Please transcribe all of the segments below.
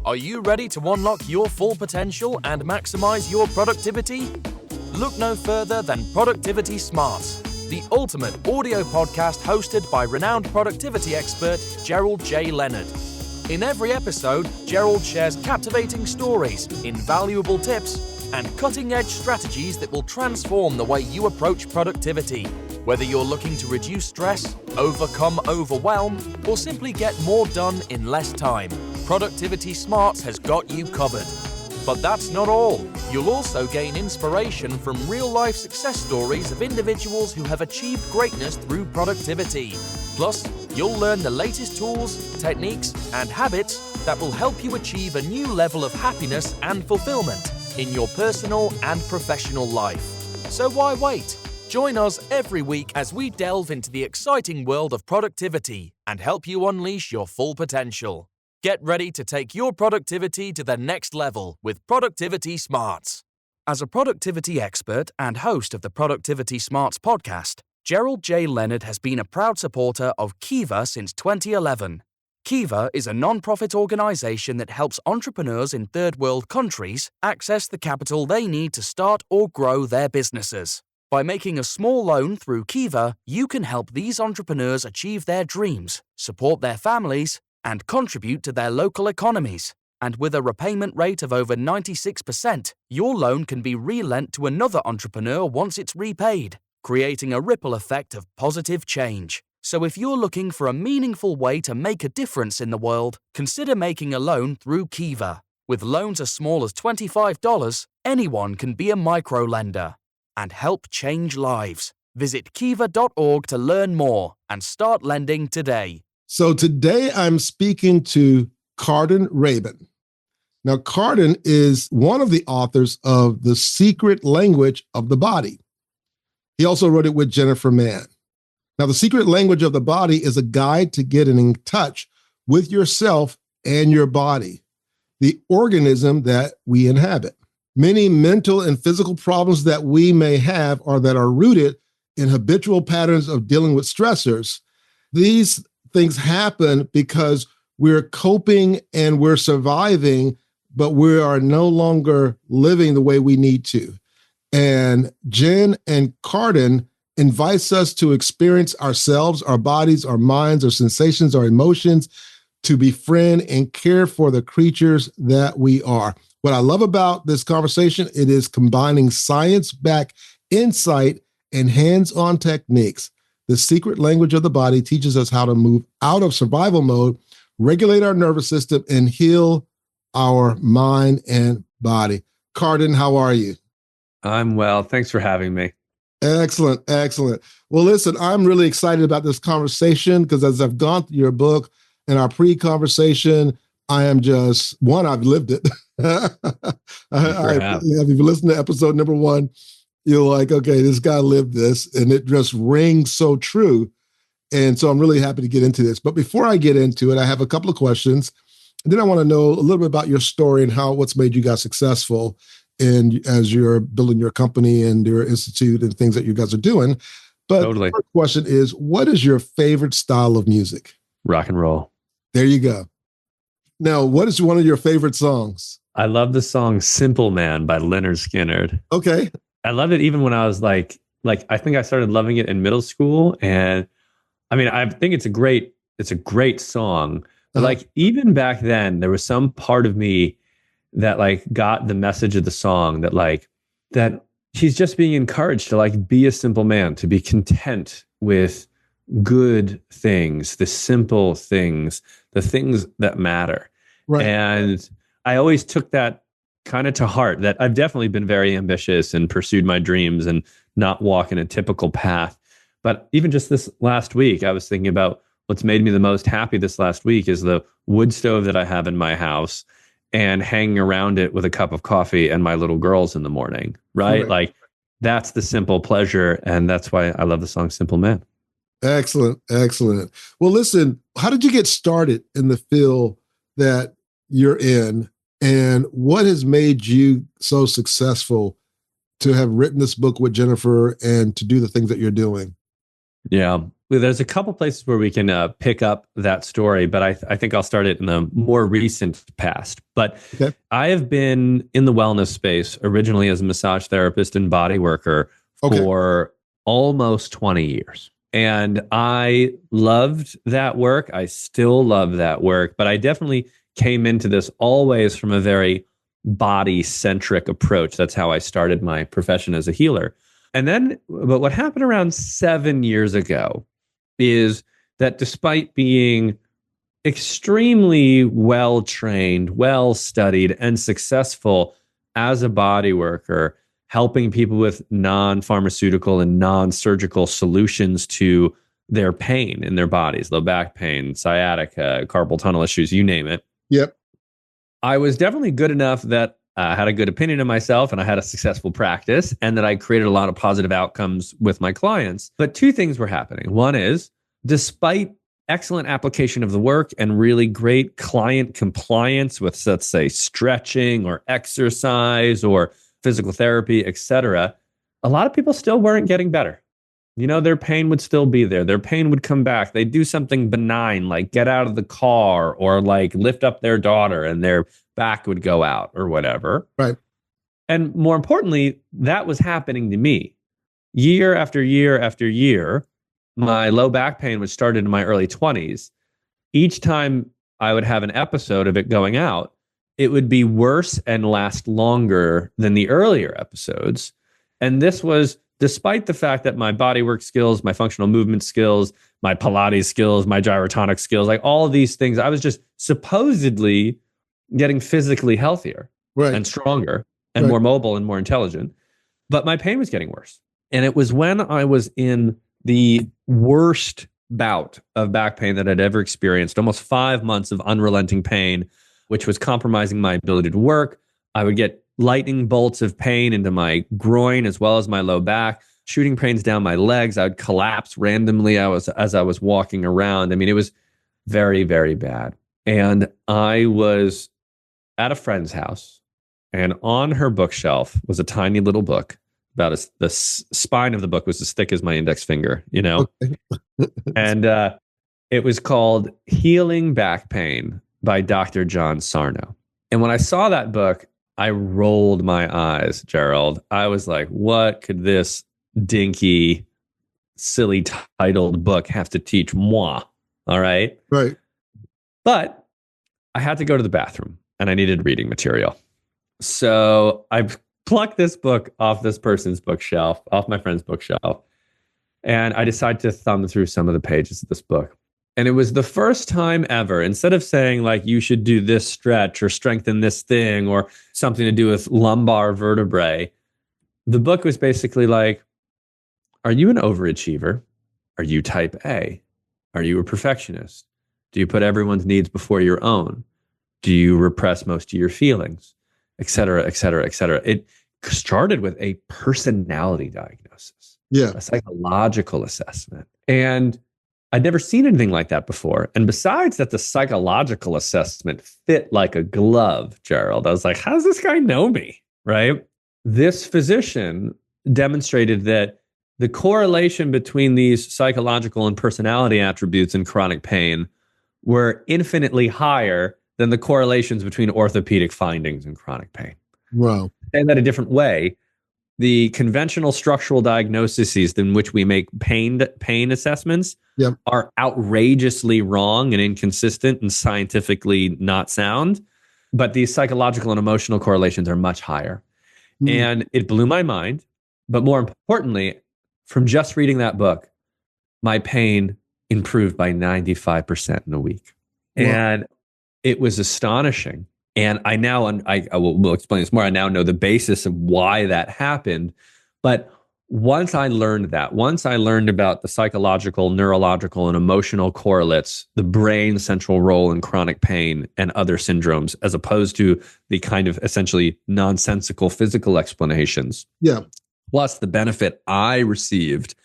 Are you ready to unlock your full potential and maximize your productivity? Look no further than Productivity Smarts, the ultimate audio podcast hosted by renowned productivity expert Gerald J. Leonard. In every episode, Gerald shares captivating stories, invaluable tips, and cutting-edge strategies that will transform the way you approach productivity. Whether you're looking to reduce stress, overcome overwhelm, or simply get more done in less time, Productivity Smarts has got you covered. But that's not all. You'll also gain inspiration from real-life success stories of individuals who have achieved greatness through productivity. Plus, you'll learn the latest tools, techniques, and habits that will help you achieve a new level of happiness and fulfillment in your personal and professional life. So why wait? Join us every week as we delve into the exciting world of productivity and help you unleash your full potential. Get ready to take your productivity to the next level with Productivity Smarts. As a productivity expert and host of the Productivity Smarts podcast, Gerald J. Leonard has been a proud supporter of Kiva since 2011. Kiva is a non-profit organization that helps entrepreneurs in third-world countries access the capital they need to start or grow their businesses. By making a small loan through Kiva, you can help these entrepreneurs achieve their dreams, support their families, and contribute to their local economies. And with a repayment rate of over 96%, your loan can be relent to another entrepreneur once it's repaid, creating a ripple effect of positive change. So if you're looking for a meaningful way to make a difference in the world, consider making a loan through Kiva. With loans as small as $25, anyone can be a microlender and help change lives. Visit kiva.org to learn more and start lending today. So today I'm speaking to Karden Rabin. Now, Karden is one of the authors of The Secret Language of the Body. He also wrote it with Jennifer Mann. Now, The Secret Language of the Body is a guide to getting in touch with yourself and your body, the organism that we inhabit. Many mental and physical problems that we may have or that are rooted in habitual patterns of dealing with stressors. These things happen because we're coping and we're surviving, but we are no longer living the way we need to. And Jen and Karden invites us to experience ourselves, our bodies, our minds, our sensations, our emotions, to befriend and care for the creatures that we are. What I love about this conversation, it is combining science-backed insight and hands-on techniques. The Secret Language of the Body teaches us how to move out of survival mode, regulate our nervous system, and heal our mind and body. Karden, how are you? I'm well. Thanks for having me. Excellent, excellent. Well, listen, I'm really excited about this conversation because as I've gone through your book and our pre-conversation, I am just, one, I've lived it. If you listen to episode number 1, you're like, okay, this guy lived this, and it just rings so true. And so I'm really happy to get into this. But before I get into it, I have a couple of questions. And then I want to know a little bit about your story and what's made you guys successful as you're building your company and your institute and things that you guys are doing. But Totally. The first question is, what is your favorite style of music? Rock and roll. There you go. Now, what is one of your favorite songs? I love the song Simple Man by Leonard Skinner. Okay. I loved it even when I was like I think I started loving it in middle school. And I mean, I think it's a great song. But like even back then, there was some part of me that like got the message of the song that he's just being encouraged to like be a simple man, to be content with good things, the simple things, the things that matter. Right. And I always took that kind of to heart, that I've definitely been very ambitious and pursued my dreams and not walk in a typical path. But even just this last week, I was thinking about what's made me the most happy this last week is the wood stove that I have in my house and hanging around it with a cup of coffee and my little girls in the morning, right? Correct. Like that's the simple pleasure. And that's why I love the song Simple Man. Excellent. Excellent. Well, listen, how did you get started in the field that you're in? And what has made you so successful to have written this book with Jennifer and to do the things that you're doing? Yeah. there's a couple places where we can pick up that story, but I think I'll start it in the more recent past. But Okay. I have been in the wellness space originally as a massage therapist and body worker for almost 20 years. And I loved that work. I still love that work, but I definitely came into this always from a very body-centric approach. That's how I started my profession as a healer. And then, but what happened around 7 years ago is that despite being extremely well-trained, well-studied, and successful as a body worker, helping people with non-pharmaceutical and non-surgical solutions to their pain in their bodies, low back pain, sciatica, carpal tunnel issues, you name it. Yep. I was definitely good enough that I had a good opinion of myself and I had a successful practice and that I created a lot of positive outcomes with my clients. But two things were happening. One is, despite excellent application of the work and really great client compliance with, let's say, stretching or exercise or physical therapy, etc., a lot of people still weren't getting better. Their pain would still be there. Their pain would come back. They'd do something benign, like get out of the car or like lift up their daughter and their back would go out or whatever. Right. And more importantly, that was happening to me. Year after year after year, my low back pain, which started in my early 20s, each time I would have an episode of it going out, it would be worse and last longer than the earlier episodes. And this was despite the fact that my bodywork skills, my functional movement skills, my Pilates skills, my gyrotonic skills, like all of these things, I was just supposedly getting physically healthier and stronger and more mobile and more intelligent. But my pain was getting worse. And it was when I was in the worst bout of back pain that I'd ever experienced, almost 5 months of unrelenting pain, which was compromising my ability to work. I would get lightning bolts of pain into my groin as well as my low back, shooting pains down my legs. I would collapse randomly as I was walking around. I mean, it was very, very bad. And I was at a friend's house, and on her bookshelf was a tiny little book. The spine of the book was as thick as my index finger, and it was called Healing Back Pain by Dr. John Sarno. And when I saw that book, I rolled my eyes, Gerald. I was like, what could this dinky, silly titled book have to teach moi? All right. Right. But I had to go to the bathroom and I needed reading material. So I plucked this book off this person's bookshelf, off my friend's bookshelf. And I decided to thumb through some of the pages of this book. And it was the first time ever, instead of saying like, you should do this stretch or strengthen this thing or something to do with lumbar vertebrae, the book was basically like, are you an overachiever? Are you type A? Are you a perfectionist? Do you put everyone's needs before your own? Do you repress most of your feelings? Et cetera, et cetera, et cetera. It started with a personality diagnosis, a psychological assessment. And I'd never seen anything like that before. And besides that, the psychological assessment fit like a glove, Gerald. I was like, how does this guy know me? Right? This physician demonstrated that the correlation between these psychological and personality attributes in chronic pain were infinitely higher than the correlations between orthopedic findings in chronic pain. Wow. And that a different way, the conventional structural diagnoses in which we make pain assessments are outrageously wrong and inconsistent and scientifically not sound. But these psychological and emotional correlations are much higher. And it blew my mind. But more importantly, from just reading that book, my pain improved by 95% in a week. Wow. And it was astonishing. And I now, I will explain this more. I now know the basis of why that happened. But once I learned about the psychological, neurological, and emotional correlates, the brain's central role in chronic pain and other syndromes, as opposed to the kind of essentially nonsensical physical explanations. Yeah. Plus the benefit I received,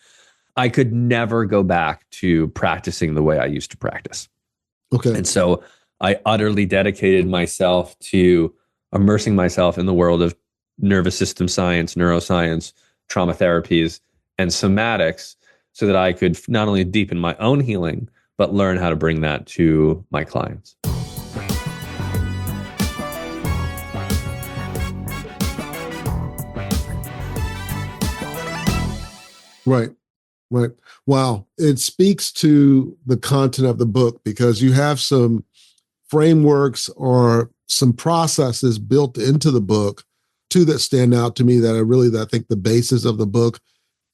I could never go back to practicing the way I used to practice. Okay. And so I utterly dedicated myself to immersing myself in the world of nervous system science, neuroscience, trauma therapies, and somatics, so that I could not only deepen my own healing, but learn how to bring that to my clients. Right. Right. Wow. It speaks to the content of the book because you have some frameworks or some processes built into the book, two that stand out to me that I think the basis of the book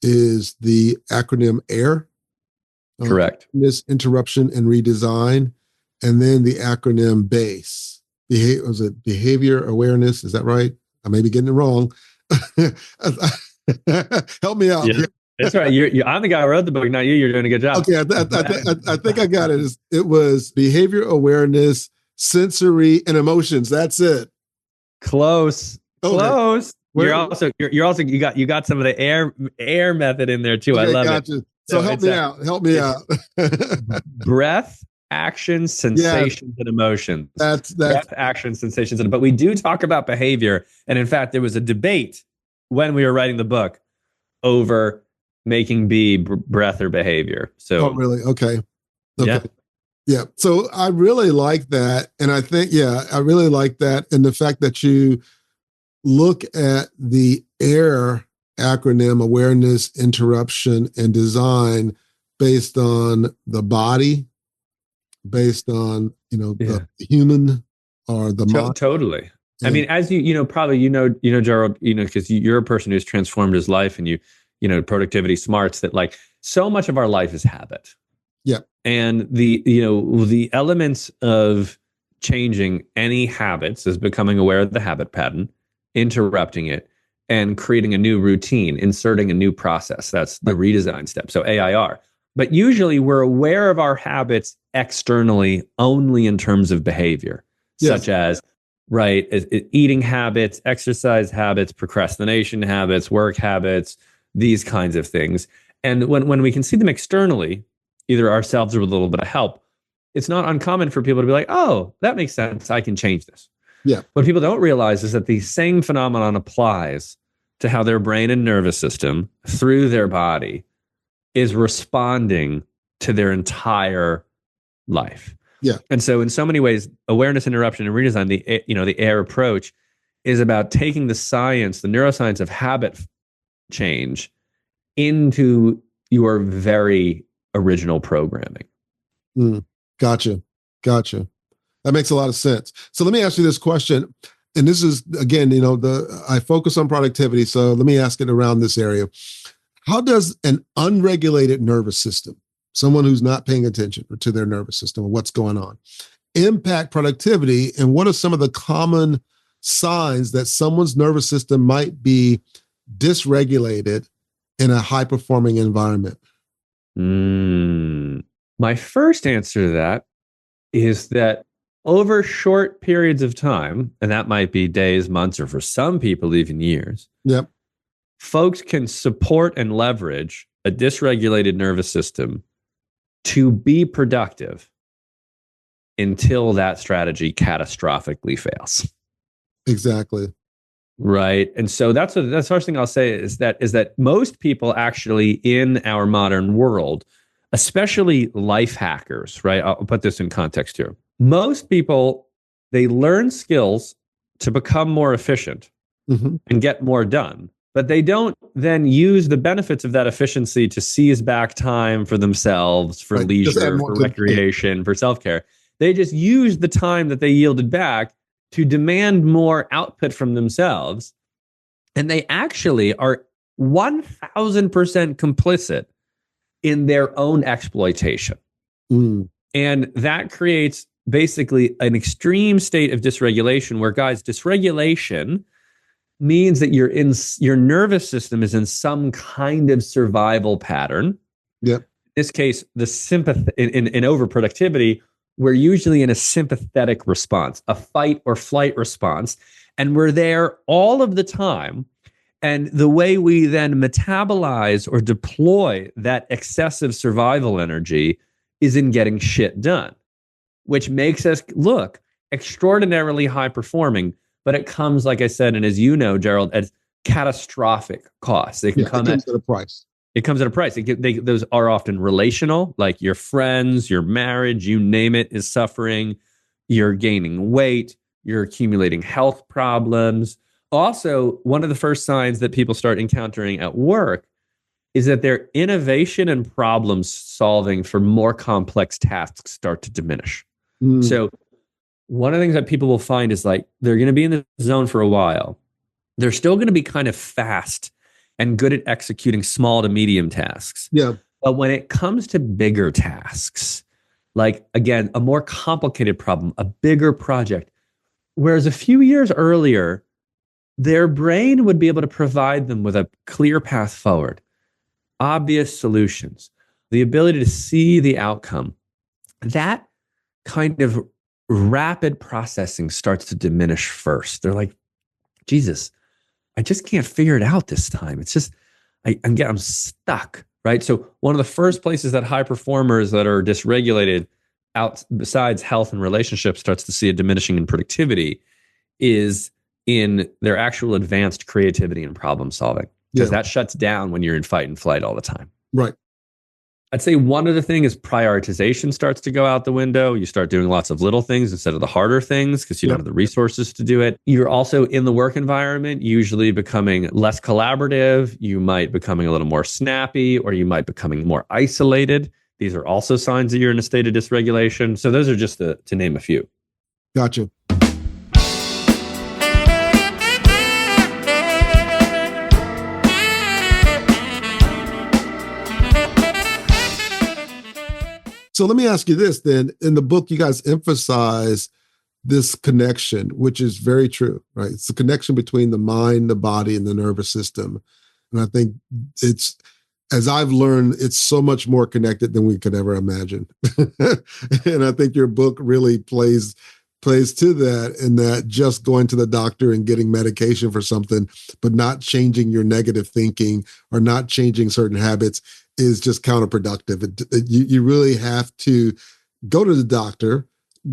is the acronym AIR. Correct. This interruption and redesign. And then the acronym BASE. Was it behavior awareness? Is that right? I may be getting it wrong. Help me out. Yeah. That's right. I'm the guy who wrote the book, not you. You're doing a good job. Okay, I think I got it. It was behavior awareness, sensory, and emotions. That's it. Close. Okay. Close. You got some of the air method in there too. Okay, I love gotcha. it. So help me out. Help me out. Breath, actions, sensations, and emotions. That's breath, actions, sensations, but we do talk about behavior. And in fact, there was a debate when we were writing the book over making B breath or behavior. So, oh, really? Okay. Yeah. So I really like that. And I think, I really like that. And the fact that you look at the AIR acronym, awareness, interruption, and design, based on the body, based on, the human or the mind. Totally. I mean, as probably, Gerald, because you're a person who's transformed his life and productivity smarts, that like so much of our life is habit. Yeah. And the elements of changing any habits is becoming aware of the habit pattern, interrupting it, and creating a new routine, inserting a new process. That's the redesign step. So AIR. But usually we're aware of our habits externally only in terms of behavior, such as eating habits, exercise habits, procrastination habits, work habits, these kinds of things. And when we can see them externally, either ourselves or with a little bit of help, it's not uncommon for people to be like, oh, that makes sense. I can change this. Yeah. What people don't realize is that the same phenomenon applies to how their brain and nervous system through their body is responding to their entire life. Yeah. And so in so many ways, awareness, interruption, and redesign, the AIR approach is about taking the science, the neuroscience of habit change into your very original programming. Gotcha. That makes a lot of sense. So let me ask you this question. And this is, again, I focus on productivity. So let me ask it around this area. How does an unregulated nervous system, someone who's not paying attention to their nervous system or what's going on, impact productivity? And what are some of the common signs that someone's nervous system might be dysregulated in a high-performing environment? My first answer to that is that over short periods of time, and that might be days, months, or for some people, even years, folks can support and leverage a dysregulated nervous system to be productive until that strategy catastrophically fails. Exactly. Right. And so that's the first thing I'll say is that most people actually in our modern world, especially life hackers, right? I'll put this in context here. Most people, they learn skills to become more efficient and get more done, but they don't then use the benefits of that efficiency to seize back time for themselves, for leisure, for recreation, for self-care. They just use the time that they yielded back to demand more output from themselves. And they actually are 1,000% complicit in their own exploitation. And that creates basically an extreme state of dysregulation where, guys, dysregulation means that your nervous system is in some kind of survival pattern. Yep. In this case, the in overproductivity, we're usually in a sympathetic response, a fight or flight response, and we're there all of the time. And the way we then metabolize or deploy that excessive survival energy is in getting shit done, which makes us look extraordinarily high performing. But it comes, like I said, and as you know, Gerald, at catastrophic costs. It can come at a price. It comes at a price. Those are often relational, like your friends, your marriage, you name it, is suffering. You're gaining weight. You're accumulating health problems. Also, one of the first signs that people start encountering at work is that their innovation and problem solving for more complex tasks start to diminish. So one of the things that people will find is like they're going to be in the zone for a while. They're still going to be kind of fast and good at executing small to medium tasks. Yeah. But when it comes to bigger tasks, like, again, a more complicated problem, a bigger project, whereas a few years earlier, their brain would be able to provide them with a clear path forward, obvious solutions, the ability to see the outcome. That kind of rapid processing starts to diminish first. They're like, Jesus, I just can't figure it out this time. It's just, I'm stuck, right? So one of the first places that high performers that are dysregulated out besides health and relationships starts to see a diminishing in productivity is in their actual advanced creativity and problem solving, because that shuts down when you're in fight and flight all the time. Right. I'd say one other thing is prioritization starts to go out the window. You start doing lots of little things instead of the harder things because you don't have the resources to do it. You're also in the work environment, usually becoming less collaborative. You might becoming a little more snappy, or you might becoming more isolated. These are also signs that you're in a state of dysregulation. So those are just to name a few. Gotcha. So let me ask you this then. In the book, you guys emphasize this connection, which is very true, right? It's the connection between the mind, the body, and the nervous system. And I think it's, as I've learned, it's so much more connected than we could ever imagine. And I think your book really plays to that, in that just going to the doctor and getting medication for something, but not changing your negative thinking or not changing certain habits is just counterproductive. You really have to go to the doctor,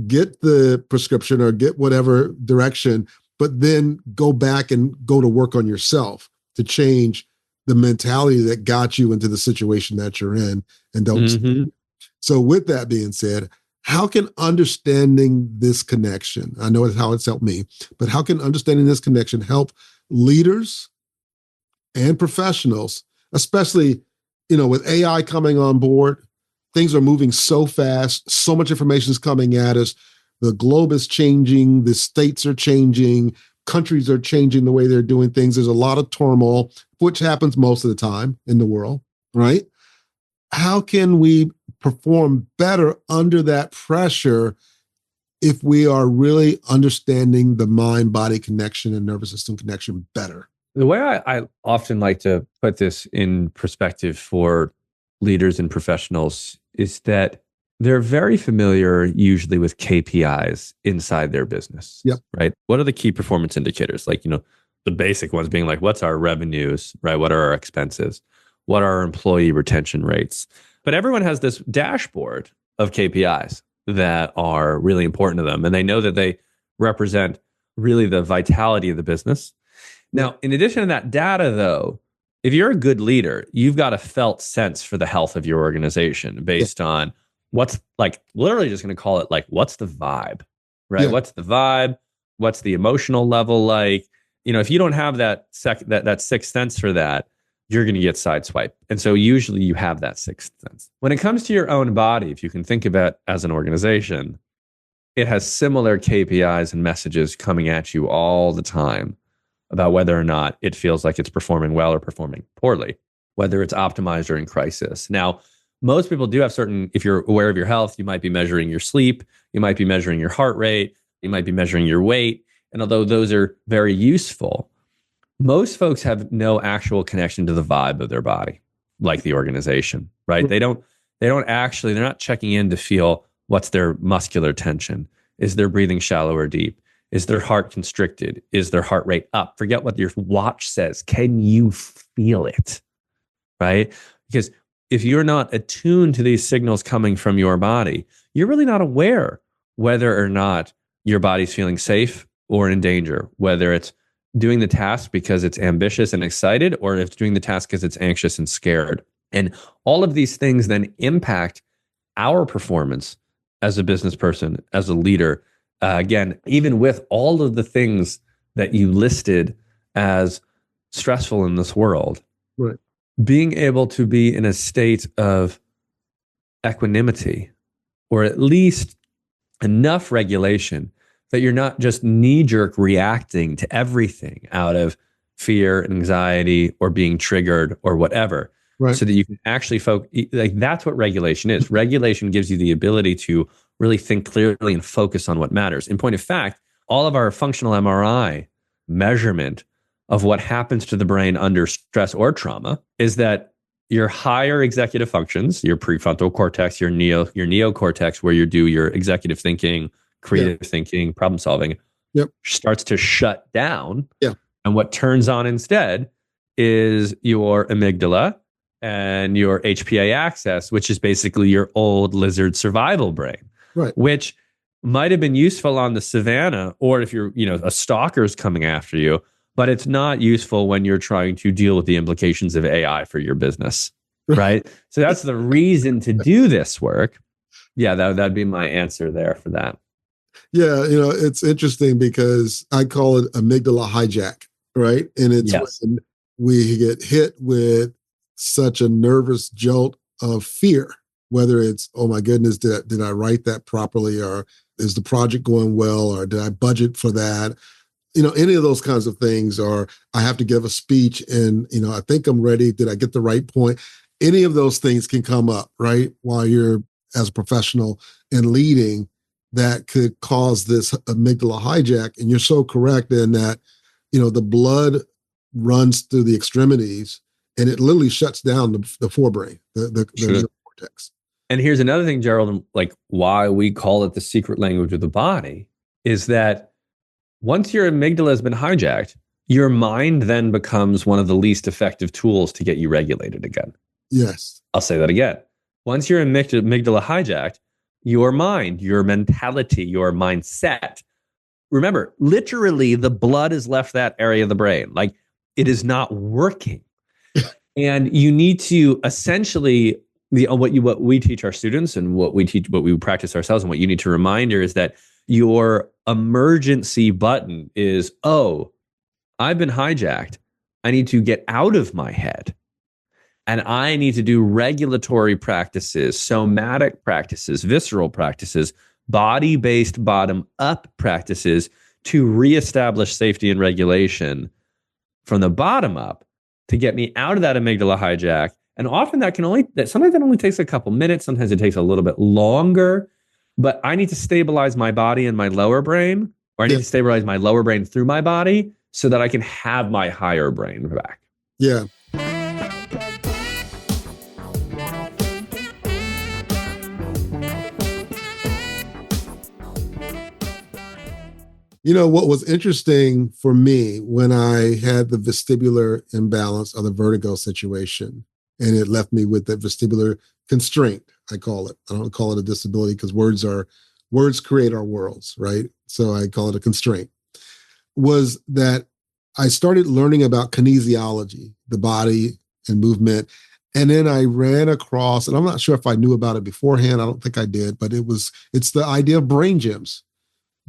get the prescription or get whatever direction, but then go back and go to work on yourself to change the mentality that got you into the situation that you're in, and don't. So with that being said, how can understanding this connection, I know how it's helped me, but how can understanding this connection help leaders and professionals, especially, with AI coming on board? Things are moving so fast, so much information is coming at us. The globe is changing, the states are changing, countries are changing the way they're doing things. There's a lot of turmoil, which happens most of the time in the world, right? How can we perform better under that pressure if we are really understanding the mind-body connection and nervous system connection better? The way I often like to put this in perspective for leaders and professionals is that they're very familiar usually with KPIs inside their business, right? What are the key performance indicators? Like, the basic ones being like, what's our revenues, right? What are our expenses? What are our employee retention rates? But everyone has this dashboard of KPIs that are really important to them. And they know that they represent really the vitality of the business. Now, in addition to that data, though, if you're a good leader, you've got a felt sense for the health of your organization based on what's, like, literally just going to call it like, what's the vibe, right? Yeah. What's the vibe? What's the emotional level like? If you don't have that sixth sense for that, you're going to get sideswiped. And so usually you have that sixth sense. When it comes to your own body, if you can think about it as an organization, it has similar KPIs and messages coming at you all the time about whether or not it feels like it's performing well or performing poorly, whether it's optimized or in crisis. Now, most people do have certain, if you're aware of your health, you might be measuring your sleep, you might be measuring your heart rate, you might be measuring your weight. And although those are very useful, most folks have no actual connection to the vibe of their body, like the organization, right? They're not checking in to feel what's their muscular tension. Is their breathing shallow or deep? Is their heart constricted? Is their heart rate up? Forget what your watch says. Can you feel it? Right? Because if you're not attuned to these signals coming from your body, you're really not aware whether or not your body's feeling safe or in danger, whether it's doing the task because it's ambitious and excited, or if it's doing the task because it's anxious and scared. And all of these things then impact our performance as a business person, as a leader. Again, even with all of the things that you listed as stressful in this world, Right. being able to be in a state of equanimity, or at least enough regulation that you're not just knee-jerk reacting to everything out of fear, anxiety, or being triggered or whatever, Right. so that you can actually focus. Like, that's what regulation is. Regulation gives you the ability to really think clearly and focus on what matters. In point of fact, all of our functional MRI measurement of what happens to the brain under stress or trauma is that your higher executive functions, your prefrontal cortex, your neocortex, where you do your executive thinking, creative thinking, problem solving, starts to shut down. Yeah. And what turns on instead is your amygdala and your HPA axis, which is basically your old lizard survival brain, Right. which might have been useful on the savannah, or if you're, a stalker's coming after you, but it's not useful when you're trying to deal with the implications of AI for your business, right? So that's the reason to do this work. Yeah, that'd be my answer there for that. Yeah, it's interesting because I call it amygdala hijack, right? And it's when we get hit with such a nervous jolt of fear, whether it's, oh my goodness, did I write that properly? Or is the project going well? Or did I budget for that? Any of those kinds of things, or I have to give a speech and, I think I'm ready. Did I get the right point? Any of those things can come up, right? While you're as a professional and leading, that could cause this amygdala hijack. And you're so correct in that, the blood runs through the extremities and it literally shuts down the forebrain, the cortex. And here's another thing, Gerald, like why we call it the secret language of the body, is that once your amygdala has been hijacked, your mind then becomes one of the least effective tools to get you regulated again. Yes. I'll say that again. Once your amygdala hijacked, your mind, your mentality, your mindset, remember, literally the blood has left that area of the brain. Like, it is not working. And you need to essentially, what we teach our students and what we practice ourselves, and what you need to remind her is that your emergency button is, oh, I've been hijacked. I need to get out of my head. And I need to do regulatory practices, somatic practices, visceral practices, body-based bottom-up practices to reestablish safety and regulation from the bottom up to get me out of that amygdala hijack. And often sometimes that only takes a couple minutes. Sometimes it takes a little bit longer. But I need to stabilize my body and my lower brain, or I need to stabilize my lower brain through my body so that I can have my higher brain back. Yeah. What was interesting for me when I had the vestibular imbalance or the vertigo situation, and it left me with that vestibular constraint, I call it. I don't call it a disability because words create our worlds, right? So I call it a constraint, was that I started learning about kinesiology, the body and movement. And then I ran across, and I'm not sure if I knew about it beforehand. I don't think I did, but it's the idea of brain gyms.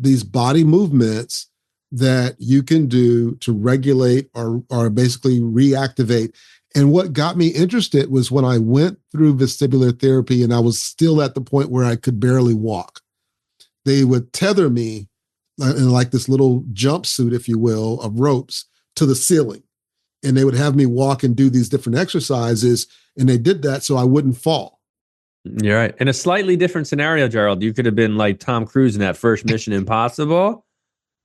These body movements that you can do to regulate or basically reactivate. And what got me interested was when I went through vestibular therapy and I was still at the point where I could barely walk. They would tether me in like this little jumpsuit, if you will, of ropes to the ceiling. And they would have me walk and do these different exercises. And they did that so I wouldn't fall. You're right. In a slightly different scenario, Gerald, you could have been like Tom Cruise in that first Mission Impossible,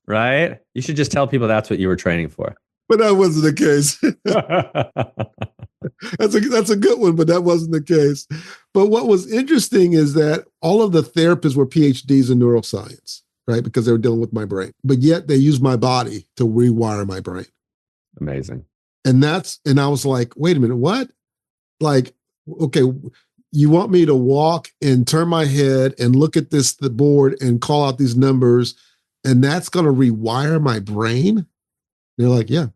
right? You should just tell people that's what you were training for. But that wasn't the case. That's a good one, but that wasn't the case. But what was interesting is that all of the therapists were PhDs in neuroscience, right? Because they were dealing with my brain. But yet they used my body to rewire my brain. Amazing. And I was like, wait a minute, what? Like, okay, you want me to walk and turn my head and look at the board and call out these numbers, and that's going to rewire my brain? They're like, yeah,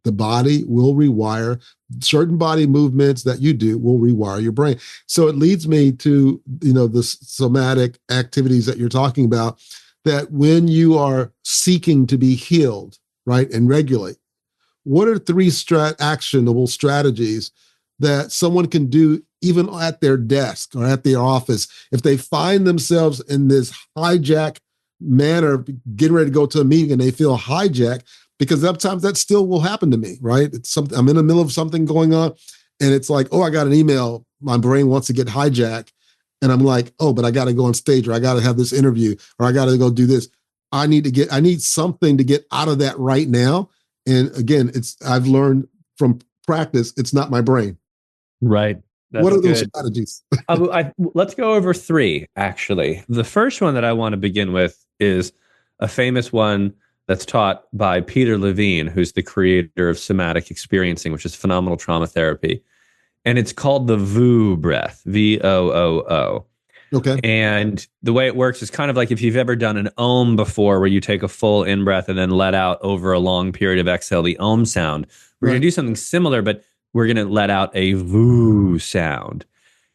the body will rewire certain body movements that you do will rewire your brain. So it leads me to, the somatic activities that you're talking about, that when you are seeking to be healed, right, and regulate, what are three actionable strategies that someone can do even at their desk or at their office if they find themselves in this hijack manner, getting ready to go to a meeting and they feel hijacked? Because sometimes that still will happen to me, right? It's something, I'm in the middle of something going on, and it's like, oh, I got an email. My brain wants to get hijacked, and I'm like, oh, but I got to go on stage, or I got to have this interview, or I got to go do this. I need something to get out of that right now. And again, I've learned from practice, it's not my brain. Right. That's what are good. those strategies? Let's go over three, actually. The first one that I want to begin with is a famous one that's taught by Peter Levine, who's the creator of somatic experiencing, which is phenomenal trauma therapy. And it's called the VOO breath, VOOO. Okay. And the way it works is kind of like if you've ever done an Om before, where you take a full in breath and then let out over a long period of exhale, the Om sound. We're going to do something similar, but we're going to let out a VOO sound.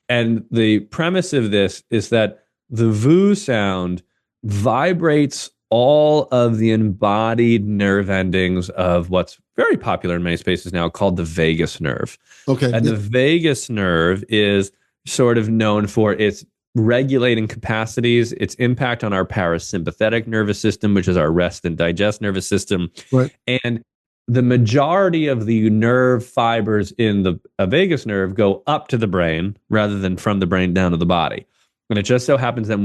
And the premise of this is that the VOO sound vibrates all of the embodied nerve endings of what's very popular in many spaces now, called the vagus nerve. Okay. And the vagus nerve is sort of known for its regulating capacities, its impact on our parasympathetic nervous system, which is our rest and digest nervous system. Right. And the majority of the nerve fibers in the vagus nerve go up to the brain rather than from the brain down to the body. And it just so happens that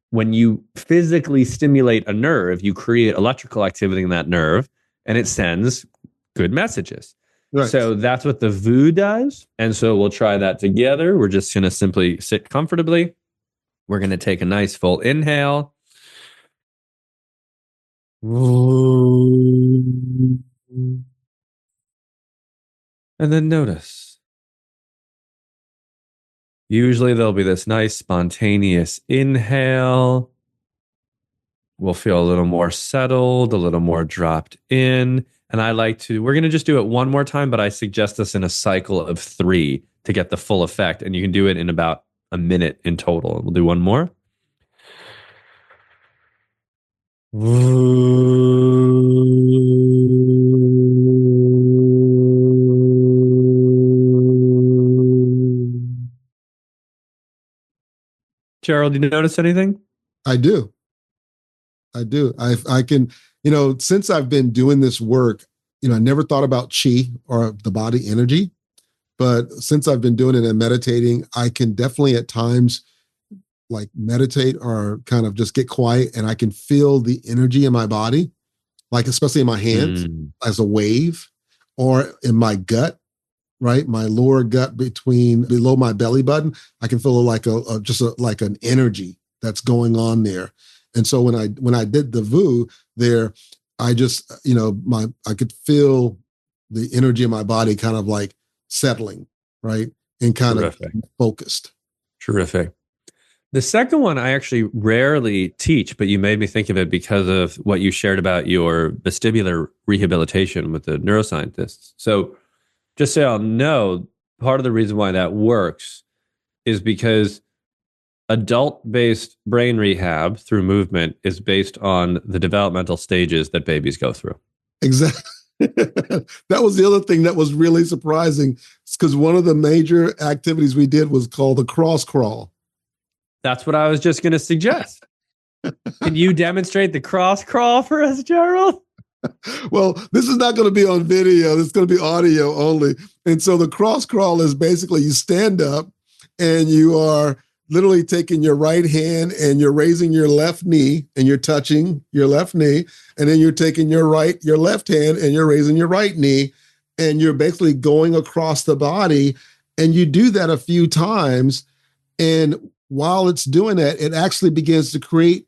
when you physically stimulate a nerve, you create electrical activity in that nerve, and it sends good messages. Right. So that's what the VOO does. And so we'll try that together. We're just going to simply sit comfortably. We're going to take a nice full inhale. And then notice. Usually there'll be this nice spontaneous inhale. We'll feel a little more settled, a little more dropped in. And we're going to just do it one more time, but I suggest this in a cycle of 3 to get the full effect. And you can do it in about a minute in total. We'll do one more. Gerald, you notice anything? I do. I can, since I've been doing this work, I never thought about chi or the body energy, but since I've been doing it and meditating, I can definitely at times like meditate or kind of just get quiet, and I can feel the energy in my body, like especially in my hands as a wave, or in my gut, right? My lower gut below my belly button, I can feel like like an energy that's going on there. And so when I did the VOO there, I just, I could feel the energy in my body kind of like settling, right? And kind of focused. Terrific. The second one I actually rarely teach, but you made me think of it because of what you shared about your vestibular rehabilitation with the neuroscientists. So just so y'all know, part of the reason why that works is because adult-based brain rehab through movement is based on the developmental stages that babies go through. Exactly. That was the other thing that was really surprising, because one of the major activities we did was called the cross crawl. That's what I was just going to suggest. Can you demonstrate the cross crawl for us, Gerald? Well, this is not going to be on video. It's going to be audio only. And so the cross crawl is basically you stand up and you are literally taking your right hand and you're raising your left knee and you're touching your left knee. And then you're taking your left hand and you're raising your right knee. And you're basically going across the body. And you do that a few times. And while it's doing that, it actually begins to create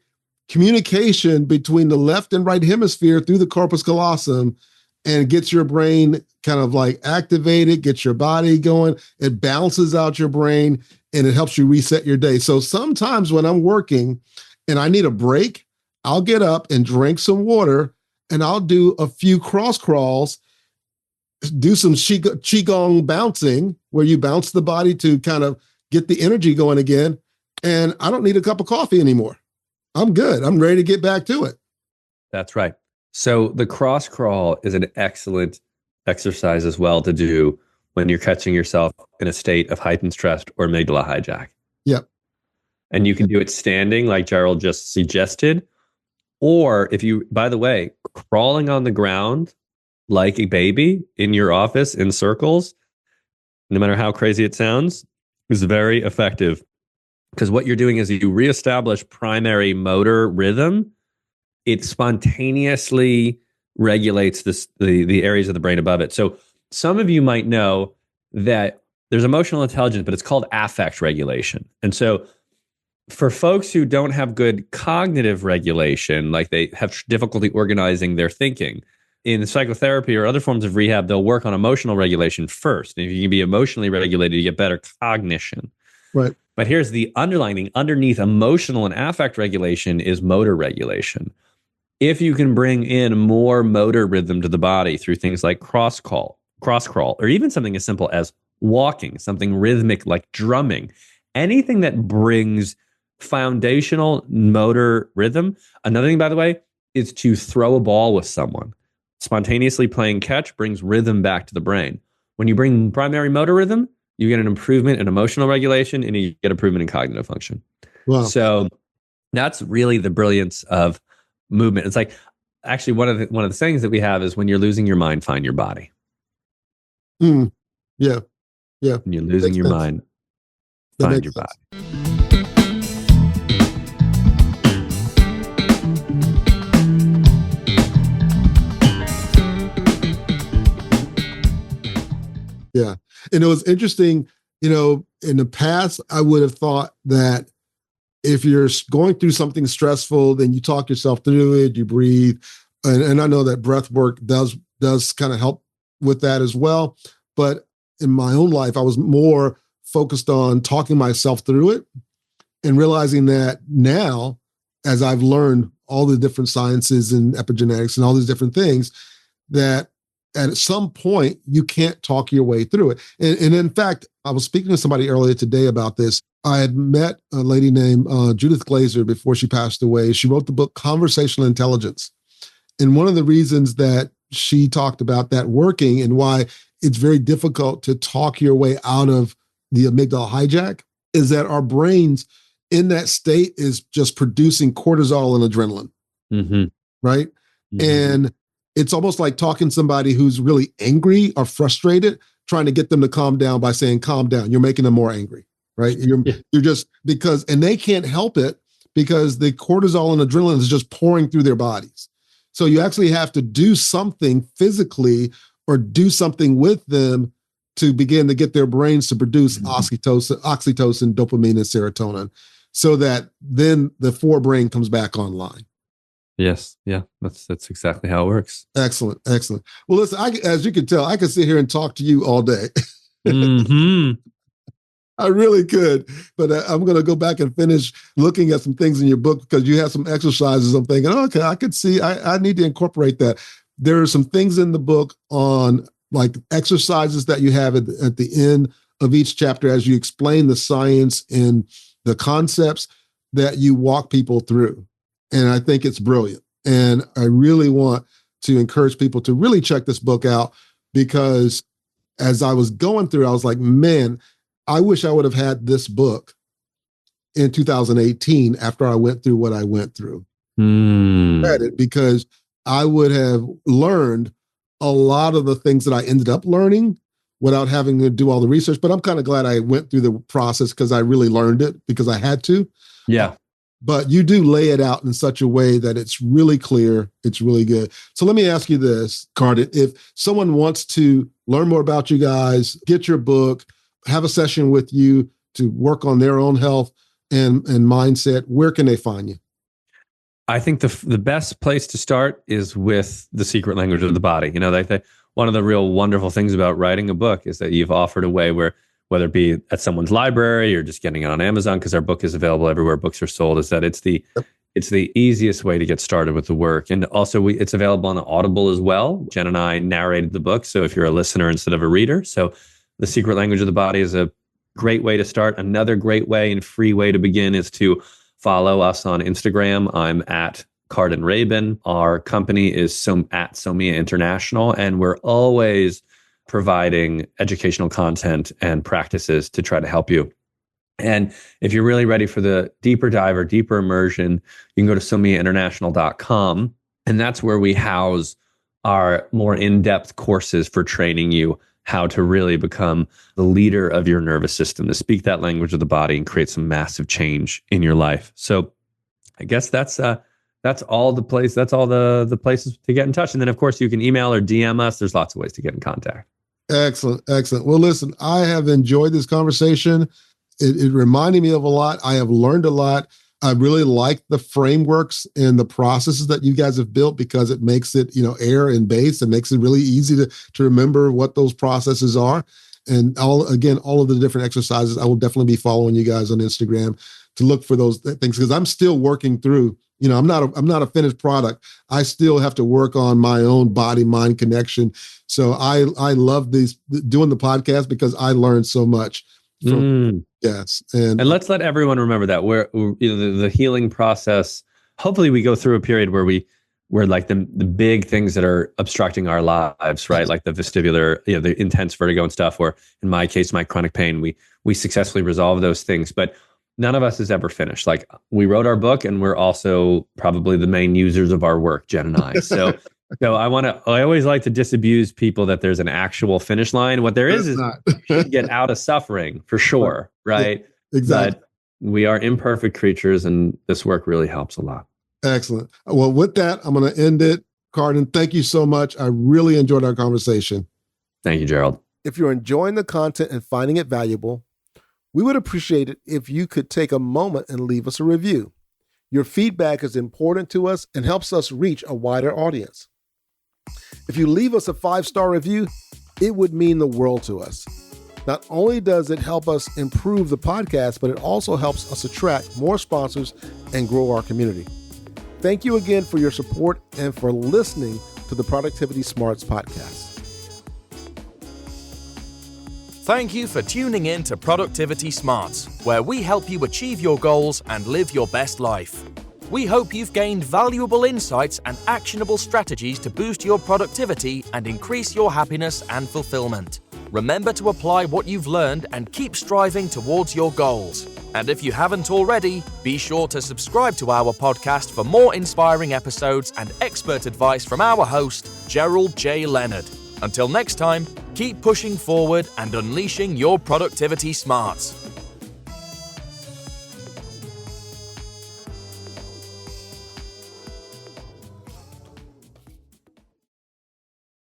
communication between the left and right hemisphere through the corpus callosum, and gets your brain kind of like activated, gets your body going. It balances out your brain and it helps you reset your day. So sometimes when I'm working and I need a break, I'll get up and drink some water and I'll do a few cross crawls, do some qigong bouncing where you bounce the body to kind of get the energy going again. And I don't need a cup of coffee anymore. I'm good. I'm ready to get back to it. That's right. So the cross crawl is an excellent exercise as well to do when you're catching yourself in a state of heightened stress or amygdala hijack. Yep. And you can do it standing like Gerald just suggested. Or if you, by the way, crawling on the ground like a baby in your office in circles, no matter how crazy it sounds, is very effective. Because what you're doing is you reestablish primary motor rhythm. It spontaneously regulates the areas of the brain above it. So some of you might know that there's emotional intelligence, but it's called affect regulation. And so for folks who don't have good cognitive regulation, like they have difficulty organizing their thinking, in psychotherapy or other forms of rehab, they'll work on emotional regulation first. And if you can be emotionally regulated, you get better cognition. Right. But here's the underlining: underneath emotional and affect regulation is motor regulation. If you can bring in more motor rhythm to the body through things like cross crawl, or even something as simple as walking, something rhythmic like drumming, anything that brings foundational motor rhythm. Another thing, by the way, is to throw a ball with someone. Spontaneously playing catch brings rhythm back to the brain. When you bring primary motor rhythm, you get an improvement in emotional regulation and you get improvement in cognitive function. Wow. So that's really the brilliance of movement. It's like, actually, one of the sayings that we have is, when you're losing your mind, find your body. Yeah. Yeah. When you're losing your mind, find your body. Yeah. And it was interesting, in the past, I would have thought that if you're going through something stressful, then you talk yourself through it, you breathe. And I know that breath work does kind of help with that as well. But in my own life, I was more focused on talking myself through it and realizing that now, as I've learned all the different sciences and epigenetics and all these different things, that at some point you can't talk your way through it. And in fact, I was speaking to somebody earlier today about this. I had met a lady named Judith Glaser before she passed away. She wrote the book Conversational Intelligence. And one of the reasons that she talked about that working and why it's very difficult to talk your way out of the amygdala hijack is that our brains in that state is just producing cortisol and adrenaline, right? Mm-hmm. And it's almost like talking to somebody who's really angry or frustrated, trying to get them to calm down by saying, calm down. You're making them more angry, right? You're just and they can't help it because the cortisol and adrenaline is just pouring through their bodies. So you actually have to do something physically or do something with them to begin to get their brains to produce oxytocin, dopamine, and serotonin, so that then the forebrain comes back online. Yes. Yeah. That's exactly how it works. Excellent. Well, listen, as you can tell, I could sit here and talk to you all day. I really could, but I'm going to go back and finish looking at some things in your book because you have some exercises. I'm thinking, okay, I could see, I need to incorporate that. There are some things in the book on like exercises that you have at the end of each chapter as you explain the science and the concepts that you walk people through. And I think it's brilliant. And I really want to encourage people to really check this book out because as I was going through, I was like, man, I wish I would have had this book in 2018 after I went through what I went through. Because I would have learned a lot of the things that I ended up learning without having to do all the research. But I'm kind of glad I went through the process because I really learned it because I had to. Yeah. But you do lay it out in such a way that it's really clear. It's really good. So let me ask you this, Karden. If someone wants to learn more about you guys, get your book, have a session with you to work on their own health and mindset, where can they find you? I think the best place to start is with The Secret Language of the Body. One of the real wonderful things about writing a book is that you've offered a way where, whether it be at someone's library or just getting it on Amazon, because our book is available everywhere books are sold, is that it's It's the easiest way to get started with the work. And also it's available on Audible as well. Jen and I narrated the book. So if you're a listener instead of a reader, so The Secret Language of the Body is a great way to start. Another great way and free way to begin is to follow us on Instagram. I'm at Karden Rabin. Our company is at Somia International, and we're always providing educational content and practices to try to help you. And if you're really ready for the deeper dive or deeper immersion, you can go to somiainternational.com. And that's where we house our more in-depth courses for training you how to really become the leader of your nervous system, to speak that language of the body and create some massive change in your life. So I guess that's all the places to get in touch. And then of course you can email or DM us. There's lots of ways to get in contact. Excellent. Well, listen, I have enjoyed this conversation. It reminded me of a lot. I have learned a lot. I really like the frameworks and the processes that you guys have built, because it makes it, air and base. It makes it really easy to remember what those processes are. And all of the different exercises, I will definitely be following you guys on Instagram to look for those things, because I'm still working through, I'm not a finished product. I still have to work on my own body-mind connection. So I love doing the podcast, because I learned so much. Yes. And let's let everyone remember that the healing process, hopefully we go through a period where like the big things that are obstructing our lives, right? Like the vestibular, the intense vertigo and stuff, or in my case, my chronic pain, we successfully resolve those things. But none of us is ever finished. Like, we wrote our book, and we're also probably the main users of our work, Jen and I. So I always like to disabuse people that there's an actual finish line. What there is get out of suffering for sure. Right. Yeah, exactly. But we are imperfect creatures, and this work really helps a lot. Excellent. Well, with that, I'm going to end it. Karden, thank you so much. I really enjoyed our conversation. Thank you, Gerald. If you're enjoying the content and finding it valuable, we would appreciate it if you could take a moment and leave us a review. Your feedback is important to us and helps us reach a wider audience. If you leave us a 5-star review, it would mean the world to us. Not only does it help us improve the podcast, but it also helps us attract more sponsors and grow our community. Thank you again for your support and for listening to the Productivity Smarts podcast. Thank you for tuning in to Productivity Smarts, where we help you achieve your goals and live your best life. We hope you've gained valuable insights and actionable strategies to boost your productivity and increase your happiness and fulfillment. Remember to apply what you've learned and keep striving towards your goals. And if you haven't already, be sure to subscribe to our podcast for more inspiring episodes and expert advice from our host, Gerald J. Leonard. Until next time, keep pushing forward and unleashing your productivity smarts.